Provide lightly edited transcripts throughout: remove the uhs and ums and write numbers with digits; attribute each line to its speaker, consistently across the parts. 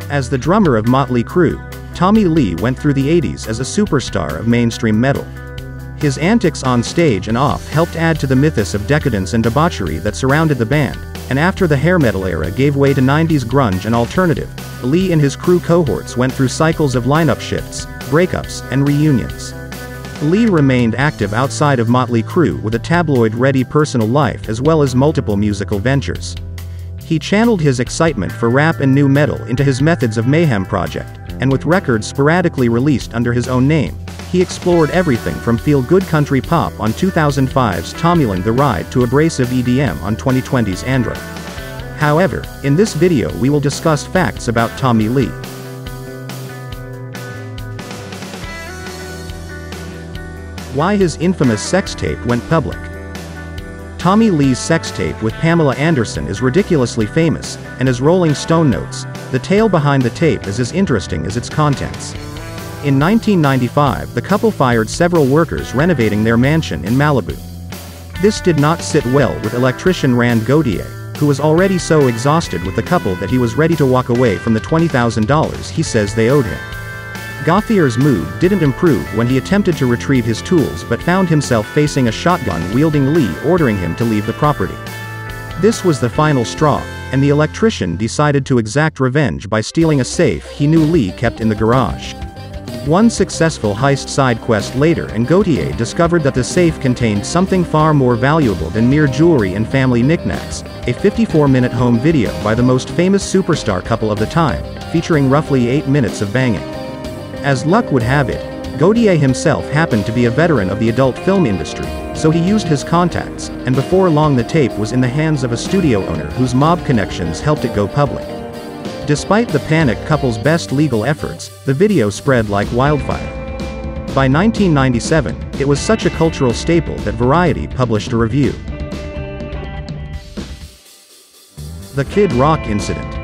Speaker 1: As the drummer of Mötley Crüe, Tommy Lee went through the 80s as a superstar of mainstream metal. His antics on stage and off helped add to the mythos of decadence and debauchery that surrounded the band, and after the hair metal era gave way to 90s grunge and alternative, Lee and his crew cohorts went through cycles of lineup shifts, breakups, and reunions. Lee remained active outside of Mötley Crüe with a tabloid-ready personal life as well as multiple musical ventures. He channeled his excitement for rap and nu metal into his Methods of Mayhem project, and with records sporadically released under his own name, he explored everything from feel-good country pop on 2005's Tommyland The Ride to abrasive EDM on 2020's Andro. However, in this video we will discuss facts about Tommy Lee. Why his infamous sex tape went public. Tommy Lee's sex tape with Pamela Anderson is ridiculously famous, and as Rolling Stone notes, the tale behind the tape is as interesting as its contents. In 1995, the couple fired several workers renovating their mansion in Malibu. This did not sit well with electrician Rand Gautier, who was already so exhausted with the couple that he was ready to walk away from the $20,000 he says they owed him. Gauthier's mood didn't improve when he attempted to retrieve his tools but found himself facing a shotgun-wielding Lee ordering him to leave the property. This was the final straw, and the electrician decided to exact revenge by stealing a safe he knew Lee kept in the garage. One successful heist side quest later and Gautier discovered that the safe contained something far more valuable than mere jewelry and family knickknacks, a 54-minute home video by the most famous superstar couple of the time, featuring roughly 8 minutes of banging. As luck would have it, Gautier himself happened to be a veteran of the adult film industry, so he used his contacts, and before long the tape was in the hands of a studio owner whose mob connections helped it go public. Despite the panicked couple's best legal efforts, the video spread like wildfire. By 1997, it was such a cultural staple that Variety published a review. The Kid Rock Incident.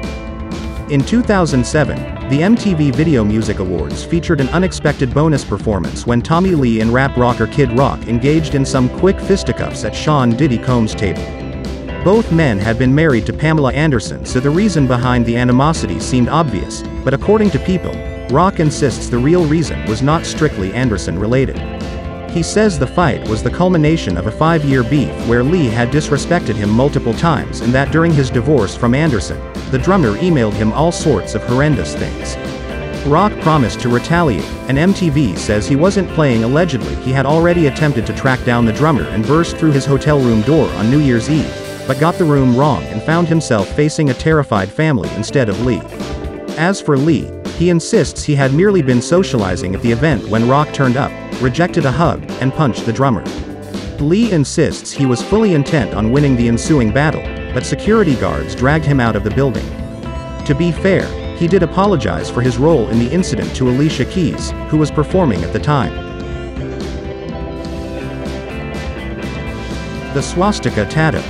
Speaker 1: In 2007, the MTV Video Music Awards featured an unexpected bonus performance when Tommy Lee and rap rocker Kid Rock engaged in some quick fisticuffs at Sean Diddy Combs' table. Both men had been married to Pamela Anderson, so the reason behind the animosity seemed obvious, but according to People, Rock insists the real reason was not strictly Anderson-related. He says the fight was the culmination of a 5-year beef where Lee had disrespected him multiple times and that during his divorce from Anderson, the drummer emailed him all sorts of horrendous things. Rock promised to retaliate, and MTV says he wasn't playing. Allegedly, he had already attempted to track down the drummer and burst through his hotel room door on New Year's Eve, but got the room wrong and found himself facing a terrified family instead of Lee. As for Lee, he insists he had merely been socializing at the event when Rock turned up, rejected a hug, and punched the drummer. Lee insists he was fully intent on winning the ensuing battle, but security guards dragged him out of the building. To be fair, he did apologize for his role in the incident to Alicia Keys, who was performing at the time. The Swastika Tatum.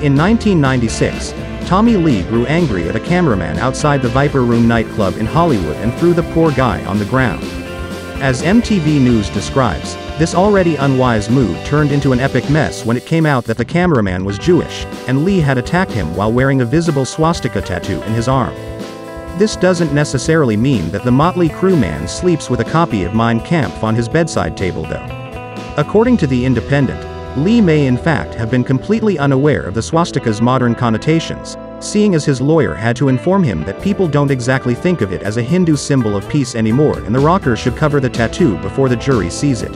Speaker 1: In 1996, Tommy Lee grew angry at a cameraman outside the Viper Room nightclub in Hollywood and threw the poor guy on the ground. As MTV News describes, this already unwise move turned into an epic mess when it came out that the cameraman was Jewish, and Lee had attacked him while wearing a visible swastika tattoo in his arm. This doesn't necessarily mean that the Mötley Crüe man sleeps with a copy of Mein Kampf on his bedside table though. According to The Independent, Lee may in fact have been completely unaware of the swastika's modern connotations, seeing as his lawyer had to inform him that people don't exactly think of it as a Hindu symbol of peace anymore and the rocker should cover the tattoo before the jury sees it.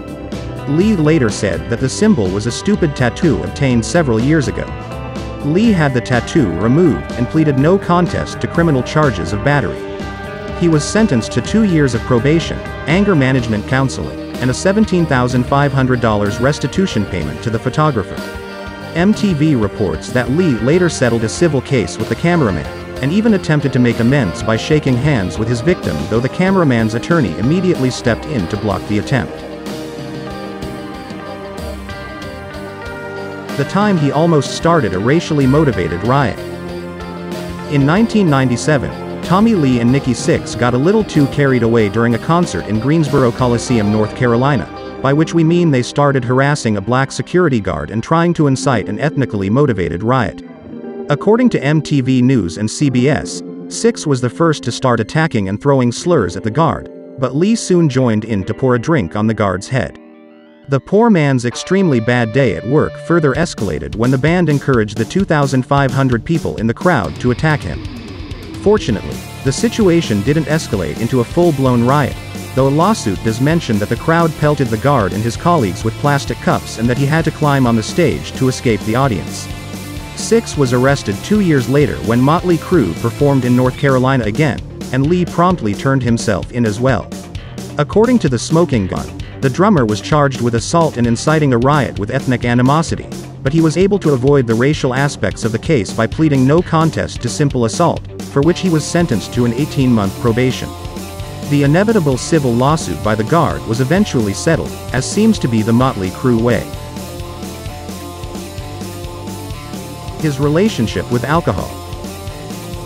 Speaker 1: Lee later said that the symbol was a stupid tattoo obtained several years ago. Lee had the tattoo removed and pleaded no contest to criminal charges of battery. He was sentenced to 2 years of probation, anger management counseling, and a $17,500 restitution payment to the photographer. MTV reports that Lee later settled a civil case with the cameraman, and even attempted to make amends by shaking hands with his victim, though the cameraman's attorney immediately stepped in to block the attempt. the time he almost started a racially motivated riot. In 1997, Tommy Lee and Nikki Sixx got a little too carried away during a concert in Greensboro Coliseum, North Carolina, by which we mean they started harassing a black security guard and trying to incite an ethnically motivated riot. According to MTV News and CBS, Sixx was the first to start attacking and throwing slurs at the guard, but Lee soon joined in to pour a drink on the guard's head. The poor man's extremely bad day at work further escalated when the band encouraged the 2,500 people in the crowd to attack him. Fortunately, the situation didn't escalate into a full-blown riot, though a lawsuit does mention that the crowd pelted the guard and his colleagues with plastic cups and that he had to climb on the stage to escape the audience. Sixx was arrested 2 years later when Mötley Crüe performed in North Carolina again, and Lee promptly turned himself in as well. According to the Smoking Gun, the drummer was charged with assault and inciting a riot with ethnic animosity, but he was able to avoid the racial aspects of the case by pleading no contest to simple assault, for which he was sentenced to an 18-month probation. The inevitable civil lawsuit by the guard was eventually settled, as seems to be the Mötley Crüe way. His relationship with alcohol.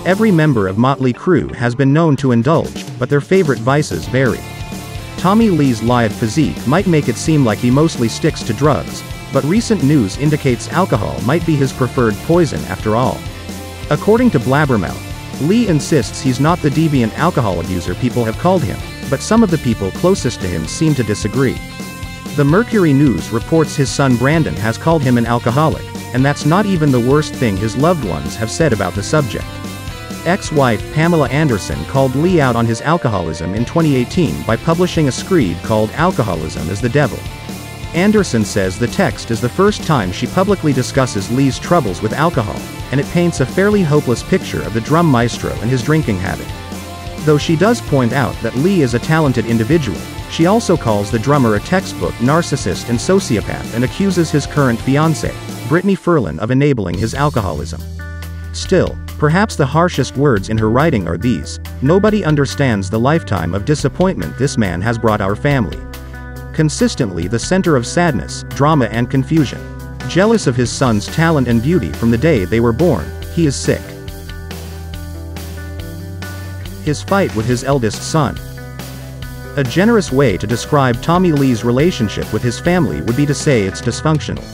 Speaker 1: Every member of Mötley Crüe has been known to indulge, but their favorite vices vary. Tommy Lee's lithe physique might make it seem like he mostly sticks to drugs, but recent news indicates alcohol might be his preferred poison after all. According to Blabbermouth, Lee insists he's not the deviant alcohol abuser people have called him, but some of the people closest to him seem to disagree. The Mercury News reports his son Brandon has called him an alcoholic, and that's not even the worst thing his loved ones have said about the subject. Ex-wife Pamela Anderson called Lee out on his alcoholism in 2018 by publishing a screed called "Alcoholism is the Devil." Anderson says the text is the first time she publicly discusses Lee's troubles with alcohol, and it paints a fairly hopeless picture of the drum maestro and his drinking habit. Though she does point out that Lee is a talented individual, she also calls the drummer a textbook narcissist and sociopath and accuses his current fiancée, Brittany Ferlin, of enabling his alcoholism. Still, perhaps the harshest words in her writing are these: "Nobody understands the lifetime of disappointment this man has brought our family. Consistently the center of sadness, drama and confusion. Jealous of his son's talent and beauty from the day they were born, he is sick." His fight with his eldest son. A generous way to describe Tommy Lee's relationship with his family would be to say it's dysfunctional.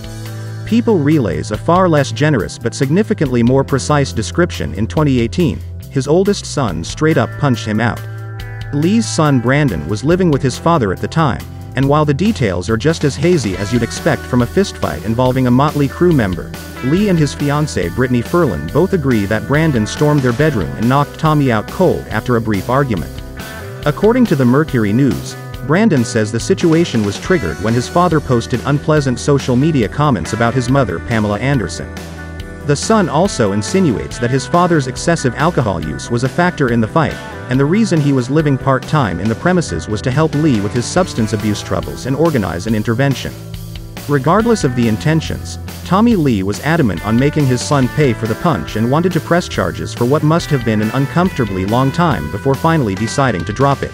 Speaker 1: People relays a far less generous but significantly more precise description in 2018. His oldest son straight up punched him out. Lee's son Brandon was living with his father at the time, and while the details are just as hazy as you'd expect from a fistfight involving a Mötley Crüe member, Lee and his fiancée Brittany Ferlin both agree that Brandon stormed their bedroom and knocked Tommy out cold after a brief argument. According to the Mercury News, Brandon says the situation was triggered when his father posted unpleasant social media comments about his mother Pamela Anderson. The son also insinuates that his father's excessive alcohol use was a factor in the fight, and the reason he was living part-time in the premises was to help Lee with his substance abuse troubles and organize an intervention. Regardless of the intentions, Tommy Lee was adamant on making his son pay for the punch and wanted to press charges for what must have been an uncomfortably long time before finally deciding to drop it.